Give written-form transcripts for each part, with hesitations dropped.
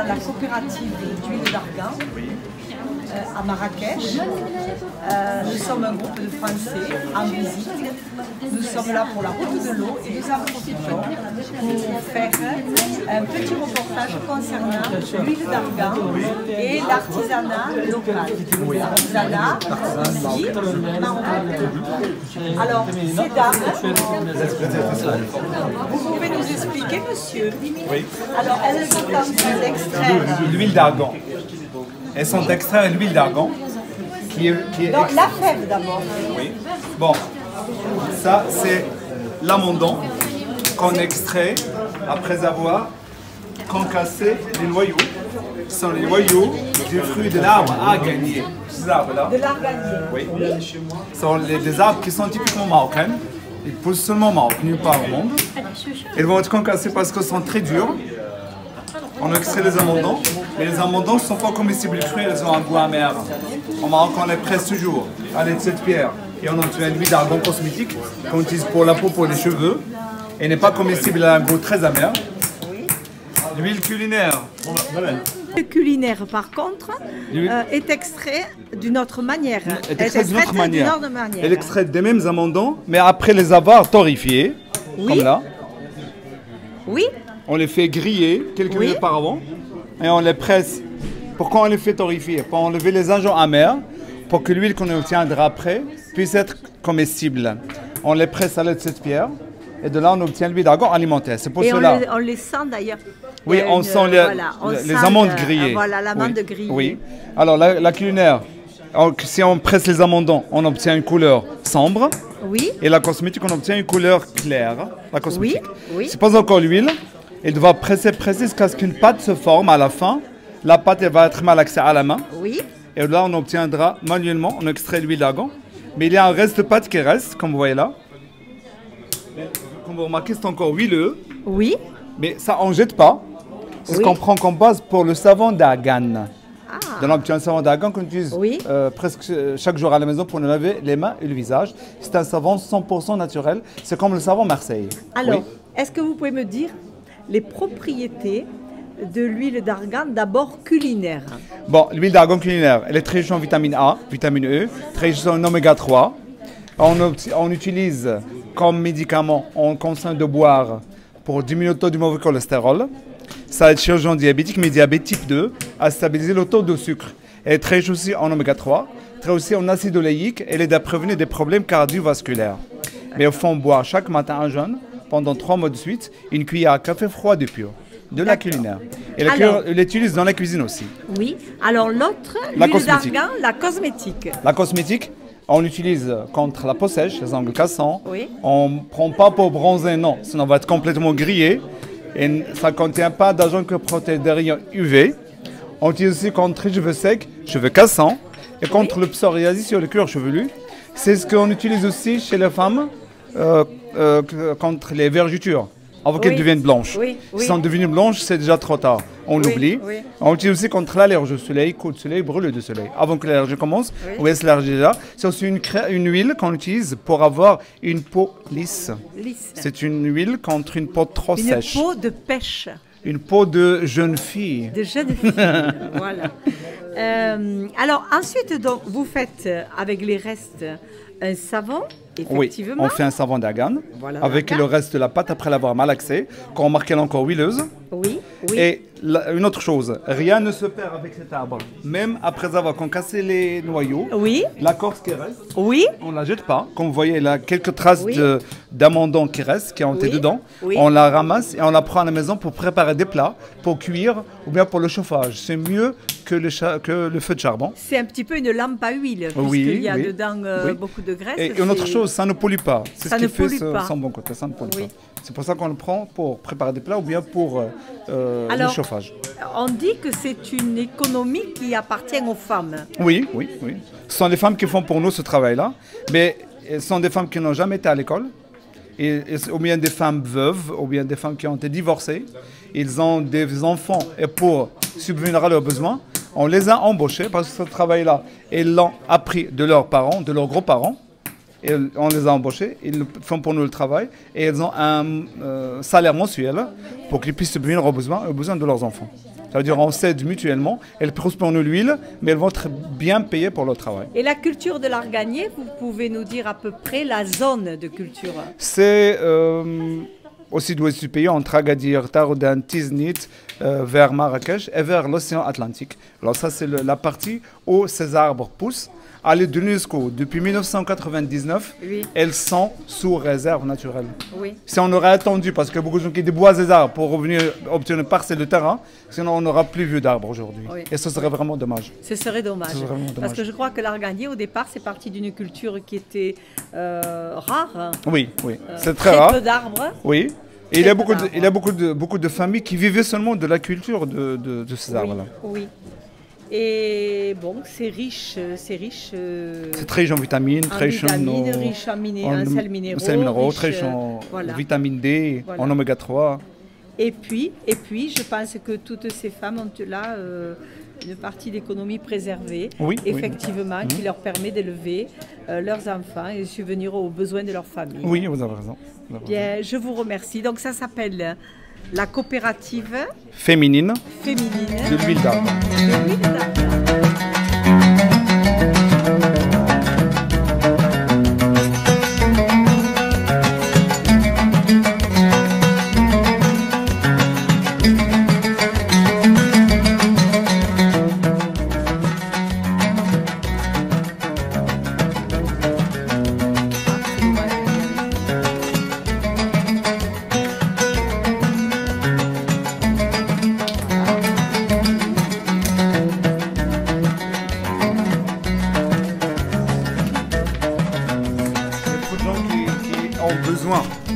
dans la coopérative d'huile d'argan à Marrakech. Nous sommes un groupe de Français en visite. Nous sommes là pour la route de l'eau et nous en profitons pour faire un petit reportage concernant l'huile d'argan et l'artisanat local. L'artisanat ici, marocain. Alors, ces dames, vous pouvez nous expliquer, monsieur? Oui. Alors, elles sont en train d'extraire L'huile d'argan. Elles sont d'extraire l'huile d'argan qui est donc, la fève d'abord. Oui. Bon, ça c'est l'amandon qu'on extrait après avoir concassé les noyaux. Ce sont les noyaux du fruit de l'arbre à gagner. Ces arbres-là. De l'arganier. Oui. Ce sont des arbres qui sont typiquement marocains. Ils poussent seulement au Maroc, nulle part au monde. Ils vont être concassés parce qu'ils sont très durs. On extrait les amandons, mais les amandons ne sont pas comestibles. Les fruits, elles ont un goût amer. Au Maroc, on les presse toujours à l'aide de cette pierre. Et on utilise l'huile d'argan cosmétique qu'on utilise pour la peau, pour les cheveux. Et n'est pas comestible, elle a un goût très amer. L'huile culinaire. Le culinaire, par contre, est extrait d'une autre manière. Elle est extraite d'une autre manière. Elle est Elle extraite des mêmes amandons, mais après les avoir torréfiés, Oui. comme là. Oui, On les fait griller quelques Oui. minutes auparavant et on les presse. Pourquoi on les fait torréfier? Pour enlever les agents amers, pour que l'huile qu'on obtiendra après puisse être comestible. On les presse à l'aide de cette pierre et de là on obtient l'huile d'argan alimentaire. C'est pour et cela. on les sent d'ailleurs. Oui, Il y a on une- sent les, voilà, on les sent amandes le- grillées. Voilà, l'amande oui. grillée. Oui. Alors la culinaire, si on presse les amandons, on obtient une couleur sombre. Oui, Et la cosmétique, on obtient une couleur claire. La cosmétique. oui. C'est pas encore l'huile. Elle doit presser jusqu'à ce qu'une pâte se forme à la fin. La pâte, elle va être malaxée à la main. oui, Et là, on obtiendra manuellement, on extrait l'huile d'argan. Mais il y a un reste de pâte qui reste, comme vous voyez là. Mais, comme vous remarquez, c'est encore huileux. oui. Mais ça, on ne jette pas. C'est ce Oui. qu'on prend comme base pour le savon d'argan. Ah, Donc, on obtient un savon d'argan qu'on utilise Oui. presque chaque jour à la maison pour nous laver les mains et le visage. C'est un savon 100% naturel. C'est comme le savon Marseille. alors, Oui. est-ce que vous pouvez me dire les propriétés de l'huile d'argan, d'abord culinaire? Bon, l'huile d'argan culinaire, elle est très riche en vitamine A, vitamine E, très riche en oméga 3. On utilise comme médicament, on conseille de boire pour diminuer le taux du mauvais cholestérol. Ça aide chez les gens diabétiques, mais diabète type 2, à stabiliser le taux de sucre. Elle est très riche aussi en oméga 3, très aussi en acide oléique, elle aide à prévenir des problèmes cardiovasculaires. Mais il faut boire chaque matin un jeûne, pendant 3 mois de suite, une cuillère à café froid de pur, de la D'accord. culinaire. Et Alors- elle l'utilise dans la cuisine aussi. Oui. Alors l'autre, La l'huile cosmétique. d'argan, la cosmétique. La cosmétique, on l'utilise contre la peau sèche, les ongles cassants. Oui. On ne prend pas pour bronzer, non, sinon on va être complètement grillé. Et ça ne contient pas d'agent que protège des rayons UV. On utilise aussi contre les cheveux secs, cheveux cassants, et contre le psoriasis sur le cuir chevelu. C'est ce qu'on utilise aussi chez les femmes contre les vergetures, avant qu'elles Oui. deviennent blanches. Oui, oui. Si elles sont devenues blanches, c'est déjà trop tard. On Oui, l'oublie. oui. On utilise aussi contre l'allergie au soleil, coup de soleil, brûle de soleil. Avant que l'allergie commence, on laisse l'allergie là. C'est aussi une huile qu'on utilise pour avoir une peau lisse. Lisse. C'est une huile contre une peau trop Une sèche. peau de pêche. Une peau de jeune fille. De jeune fille. Voilà. Alors ensuite, donc, vous faites avec les restes un savon, Oui, effectivement. on fait un savon d'argan Voilà, avec d'argan. le reste de la pâte après l'avoir malaxée. Quand on remarque qu'elle est encore huileuse. Oui, oui. Et une autre chose, rien ne se perd avec cet arbre. Même après avoir concassé les noyaux, Oui, la corce qui reste, oui, on ne la jette pas. Comme vous voyez, il y a quelques traces Oui. d'amandons qui restent, qui ont été Oui. dedans. Oui. On la ramasse et on la prend à la maison pour préparer des plats, pour cuire ou bien pour le chauffage. C'est mieux que le feu de charbon. c'est un petit peu une lampe à huile, Oui, puisqu'il y a oui. dedans Oui. beaucoup de graisse. Et une autre c'est- chose, ça ne pollue pas. C'est Ça ce qui ne fait pollue pas. son bon côté, ça ne pollue Oui. pas. C'est pour ça qu'on le prend pour préparer des plats ou bien pour le Alors, chauffage. On dit que c'est une économie qui appartient aux femmes. Oui, oui, oui. Ce sont les femmes qui font pour nous ce travail-là, mais ce sont des femmes qui n'ont jamais été à l'école, ou bien des femmes veuves, ou bien des femmes qui ont été divorcées. Ils ont des enfants et pour subvenir à leurs besoins, on les a embauchés parce que ce travail-là, ils l'ont appris de leurs parents, de leurs grands-parents. Et on les a embauchés, ils font pour nous le travail et ils ont un salaire mensuel pour qu'ils puissent subvenir aux besoins de leurs enfants. Ça veut dire on s'aide mutuellement. Elles poussent pour nous l'huile, mais elles vont être bien payées pour leur travail. Et la culture de l'arganier, vous pouvez nous dire à peu près la zone de culture? C'est au sud-ouest du pays, entre Agadir, Taroudan, Tiznit, vers Marrakech et vers l'océan Atlantique. Alors ça, c'est la partie où ces arbres poussent. À l'aide de l'UNESCO, depuis 1999, Oui. elles sont sous réserve naturelle. Oui. Si on aurait attendu, parce que beaucoup de gens qui déboisent des arbres pour revenir obtenir une parcelle de terrain, sinon on n'aura plus vu d'arbres aujourd'hui. Oui. Et ce serait vraiment dommage. Ce serait dommage. Ce serait vraiment dommage. Parce que je crois que l'arganier, au départ, c'est parti d'une culture qui était rare. Oui, oui. C'est très rare. Peu d'arbres. Oui. Et il y a, Très beaucoup de familles qui vivaient seulement de la culture de ces arbres-là. Oui. Et bon, c'est riche. C'est très riche en vitamines, très riche riche en sels minéraux, très riche en voilà. vitamine D, Voilà. en oméga 3. Et puis, je pense que toutes ces femmes ont là une partie d'économie préservée, Oui, effectivement, qui leur permet d'élever leurs enfants et de subvenir aux besoins de leur famille. Oui, vous avez raison. Bien, je vous remercie. Donc ça s'appelle la coopérative féminine de l'huile d'arbre. De l'huile d'arbre.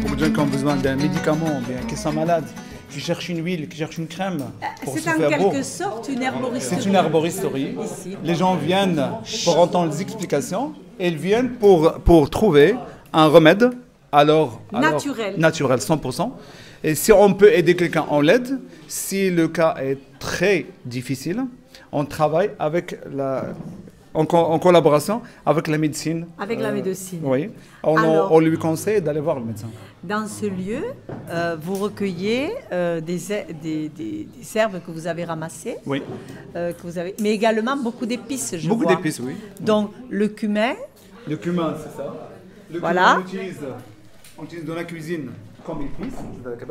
Beaucoup de gens qui ont besoin d'un médicament, bien, qui sont malades, qui cherchent une huile, qui cherchent une crème pour se faire beau. C'est en quelque sorte une herboristerie. C'est une herboristerie. Ici. Les gens viennent pour entendre les explications et ils viennent pour trouver un remède naturel, 100%. Et si on peut aider quelqu'un, on l'aide. Si le cas est très difficile, on travaille avec en collaboration avec la médecine. Avec la médecine. Oui. On lui conseille d'aller voir le médecin. Dans ce lieu, vous recueillez des herbes que vous avez ramassées. Oui. Mais également beaucoup d'épices, je vois. Beaucoup d'épices, oui. Donc le cumin. Le cumin, c'est ça. Le voilà. cumin, on utilise dans la cuisine comme épice.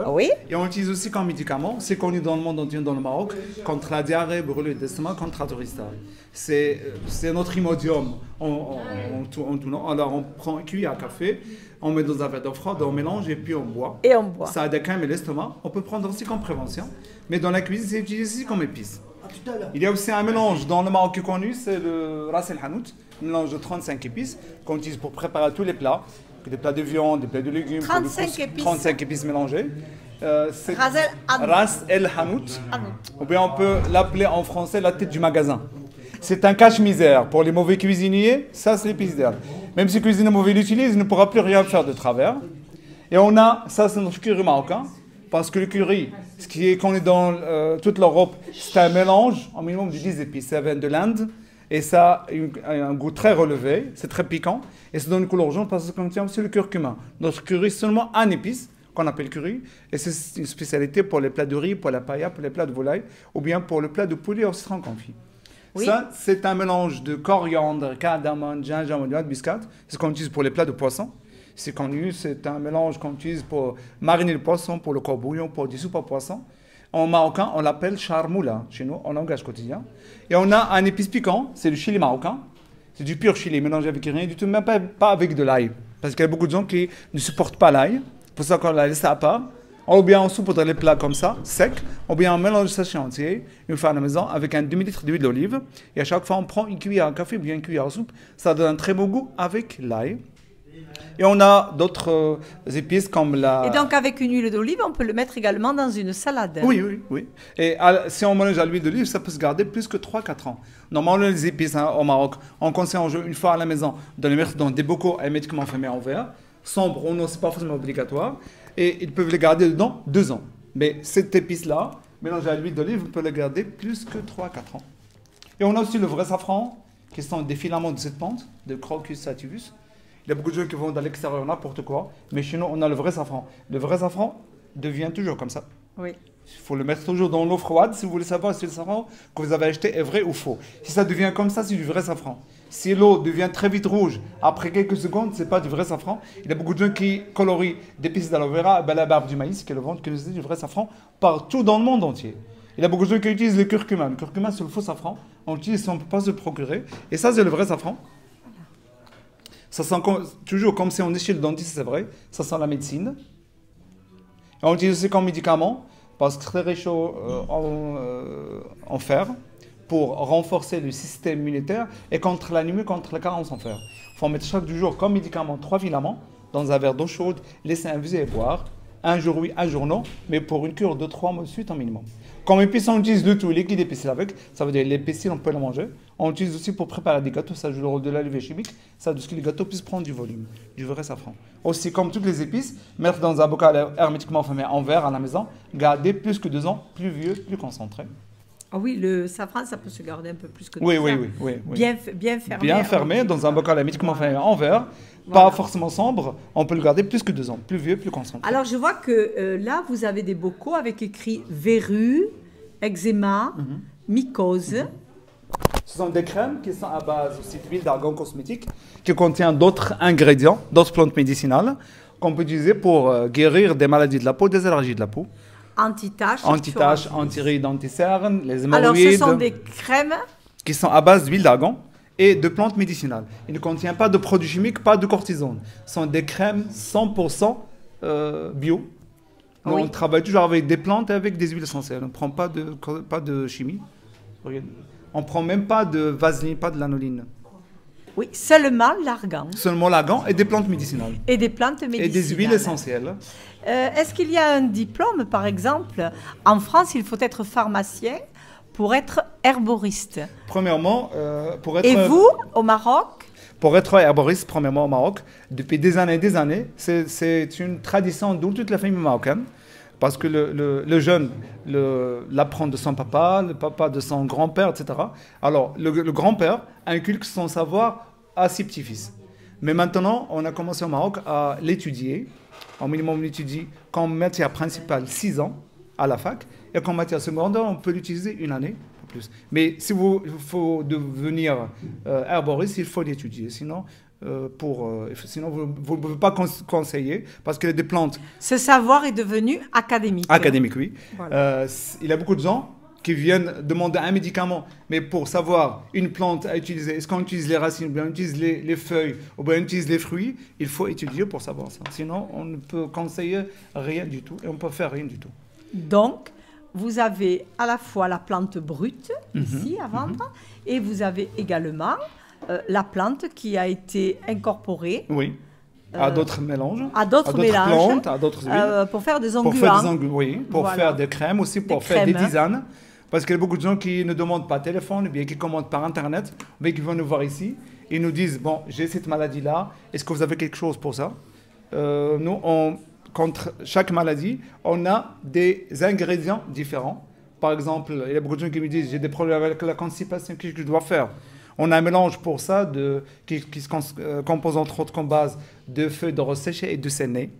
Oui. Et on utilise aussi comme médicament. C'est connu dans le monde entier, dans le Maroc, contre la diarrhée, brûlure d'estomac, contre la tourista. C'est notre imodium en tout. Alors on prend une cuillère à café, on met dans un verre d'eau froide, on mélange et puis on boit. Et on boit. Ça aide à calmer l'estomac. On peut prendre aussi comme prévention. Mais dans la cuisine, c'est utilisé aussi comme épice. Il y a aussi un mélange dans le Maroc qui est connu, c'est le ras el hanout, un mélange de 35 épices qu'on utilise pour préparer tous les plats. Des plats de viande, des plats de légumes. 35 épices. 35 épices mélangées. C'est Ras el hanout. Ou bien on peut l'appeler en français la tête du magasin. C'est un cache-misère. Pour les mauvais cuisiniers, ça c'est l'épice d'herbe. Même si le cuisinier mauvais l'utilise, il ne pourra plus rien faire de travers. Et on a, ça c'est notre curry marocain. Parce que le curry, ce qui est connu dans toute l'Europe, c'est un mélange, au minimum de 10 épices. Ça vient de l'Inde. Et ça a un goût très relevé, c'est très piquant. Et ça donne une couleur jaune parce que ça contient aussi le curcuma. Notre curry, c'est seulement un épice qu'on appelle curry. Et c'est une spécialité pour les plats de riz, pour la paella, pour les plats de volaille, ou bien pour le plat de poulet au citron confit. Oui. Ça, c'est un mélange de coriandre, cardamome, gingembre, noix de muscade. C'est ce qu'on utilise pour les plats de poisson. C'est connu, c'est un mélange qu'on utilise pour mariner le poisson, pour le corbouillon, pour des soupes à poisson. En marocain, on l'appelle charmoula, chez nous, en langage quotidien. Et on a un épice piquant, c'est le chili marocain. C'est du pur chili, mélangé avec rien du tout, même pas avec de l'ail. Parce qu'il y a beaucoup de gens qui ne supportent pas l'ail. C'est pour ça qu'on la laisse à part. Ou bien on saupoudre les plats comme ça, secs. Ou bien on mélange ça sachet entier, une fois à la maison, avec un demi-litre d'huile d'olive. Et à chaque fois, on prend une cuillère à café, bien une cuillère à soupe. Ça donne un très beau goût avec l'ail. Et on a d'autres épices comme la... Et donc avec une huile d'olive, on peut le mettre également dans une salade. Oui. Et si on mélange à l'huile d'olive, ça peut se garder plus que 3-4 ans. Normalement, les épices au Maroc, on conseille une fois à la maison de les mettre dans des bocaux hermétiquement fermés en verre. Sombre ou non, c'est pas forcément obligatoire. Et ils peuvent les garder dedans 2 ans. Mais cette épice-là, mélangée à l'huile d'olive, on peut la garder plus que 3-4 ans. Et on a aussi le vrai safran, qui sont des filaments de cette plante, de Crocus sativus. Il y a beaucoup de gens qui vont dans l'extérieur, n'importe quoi. Mais chez nous, on a le vrai safran. Le vrai safran devient toujours comme ça. Oui. Il faut le mettre toujours dans l'eau froide si vous voulez savoir si le safran que vous avez acheté est vrai ou faux. Si ça devient comme ça, c'est du vrai safran. Si l'eau devient très vite rouge, après quelques secondes, c'est pas du vrai safran. Il y a beaucoup de gens qui colorient des pistes d'aloe vera, ben la barbe du maïs, qui est le ventre, qui est du vrai safran, partout dans le monde entier. Il y a beaucoup de gens qui utilisent le curcuma. Le curcuma, c'est le faux safran. On l'utilise si on ne peut pas se le procurer. Et ça, c'est le vrai safran. Ça sent toujours comme si on est chez le dentiste, c'est vrai. Ça sent la médecine. Et on l'utilise aussi comme médicament, parce que c'est très riche en fer, pour renforcer le système immunitaire et contre l'anémie, contre la carence en fer. Il faut en mettre chaque jour comme médicament 3 filaments dans un verre d'eau chaude, laisser infuser et boire. Un jour oui, un jour non, mais pour une cure de 3 mois de suite en minimum. Comme épice, on utilise le tout, liquide épice avec, ça veut dire l'épice, on peut le manger. On utilise aussi pour préparer des gâteaux, ça joue le rôle de la levée chimique, ça veut dire que les gâteaux puissent prendre du volume, du vrai safran. Aussi, comme toutes les épices, mettre dans un bocal hermétiquement fermé en verre à la maison, garder plus que 2 ans, plus vieux, plus concentré. Ah oui, le safran, ça peut se garder un peu plus que 2 ans. Oui. Bien fermé. Bien fermé, dans un bocal hermétiquement fermé en verre, pas forcément sombre, on peut le garder plus que 2 ans, plus vieux, plus concentré. Alors, je vois que là, vous avez des bocaux avec écrit verrues, eczéma, mycose. Ce sont des crèmes qui sont à base aussi d'huile d'argan cosmétique, qui contient d'autres ingrédients, d'autres plantes médicinales, qu'on peut utiliser pour guérir des maladies de la peau, des allergies de la peau. Anti-taches, anti-rides, anti-cernes, les hémorroïdes. Alors, ce sont des crèmes qui sont à base d'huile d'argan et de plantes médicinales. Il ne contient pas de produits chimiques, pas de cortisone. Ce sont des crèmes 100% bio. Oui. On travaille toujours avec des plantes et avec des huiles essentielles. On ne prend pas de chimie. On ne prend même pas de vaseline, pas de lanoline. Oui, seulement l'argan. Seulement l'argan et des plantes médicinales. Et des plantes médicinales. Et des huiles essentielles. Est-ce qu'il y a un diplôme, par exemple? En France, il faut être pharmacien pour être herboriste. Premièrement, pour être... Et vous, au Maroc? Pour être herboriste, premièrement au Maroc, depuis des années, c'est une tradition de toute la famille marocaine. Parce que le jeune l'apprend de son papa, le papa de son grand-père, etc. Alors, le grand-père inculque son savoir à ses petits-fils. Mais maintenant, on a commencé au Maroc à l'étudier. Au minimum, on l'étudie comme matière principale 6 ans à la fac. Et comme matière secondaire, on peut l'utiliser 1 année, pas plus. Mais si il faut devenir herboriste, il faut l'étudier. Sinon, vous ne pouvez pas conseiller parce qu'il y a des plantes. Ce savoir est devenu académique. Académique, oui. Voilà. Il y a beaucoup de gens qui viennent demander un médicament, mais pour savoir une plante à utiliser, est-ce qu'on utilise les racines, ou bien on utilise les feuilles, ou bien on utilise les fruits, il faut étudier pour savoir ça. Sinon, on ne peut conseiller rien du tout et on ne peut faire rien du tout. Donc, vous avez à la fois la plante brute, ici, à vendre, et vous avez également la plante qui a été incorporée. Oui. À d'autres mélanges. À d'autres mélanges. Plantes, à d'autres huiles. Pour faire des onguents. Pour faire des crèmes aussi, pour faire des tisanes. Parce qu'il y a beaucoup de gens qui ne demandent pas téléphone, bien qui commandent par Internet, mais qui vont nous voir ici. Ils nous disent, bon, j'ai cette maladie-là, est-ce que vous avez quelque chose pour ça? Nous, contre chaque maladie, on a des ingrédients différents. Par exemple, il y a beaucoup de gens qui me disent, j'ai des problèmes avec la constipation, qu'est-ce que je dois faire? On a un mélange pour ça qui se compose entre autres comme base de feuilles de rose séchées et de séné.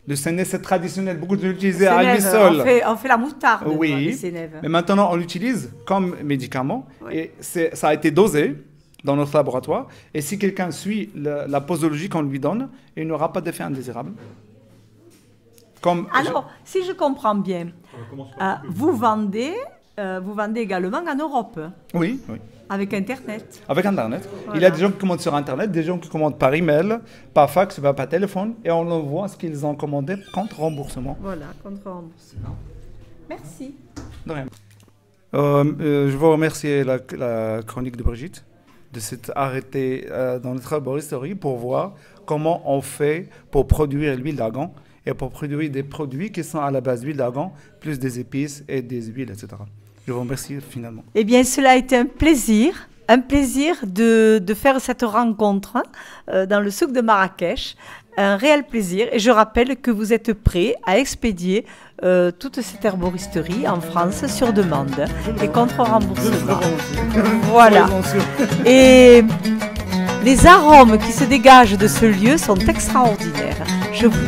Le séné, c'est traditionnel, beaucoup de gens l'utilisent à lui seul. On fait la moutarde. Oui, mais maintenant on l'utilise comme médicament. Oui. Et ça a été dosé dans notre laboratoire. Et si quelqu'un suit la posologie qu'on lui donne, il n'aura pas d'effet indésirable. Alors, si je comprends bien, vous vendez également en Europe. Oui. Avec Internet. Avec Internet. Voilà. Il y a des gens qui commandent sur Internet, des gens qui commandent par email, par fax, par téléphone, et on envoie ce qu'ils ont commandé contre remboursement. Voilà, contre remboursement. Merci. De rien. Je veux remercier la chronique de Brigitte de s'être arrêtée dans notre arboristerie pour voir comment on fait pour produire l'huile d'argan et pour produire des produits qui sont à la base d'huile d'argan, plus des épices et des huiles, etc. Je vous remercie finalement. Eh bien, cela a été un plaisir de faire cette rencontre dans le souk de Marrakech. Un réel plaisir. Et je rappelle que vous êtes prêts à expédier toute cette herboristerie en France sur demande et contre remboursement. Voilà. Et les arômes qui se dégagent de ce lieu sont extraordinaires. Je vous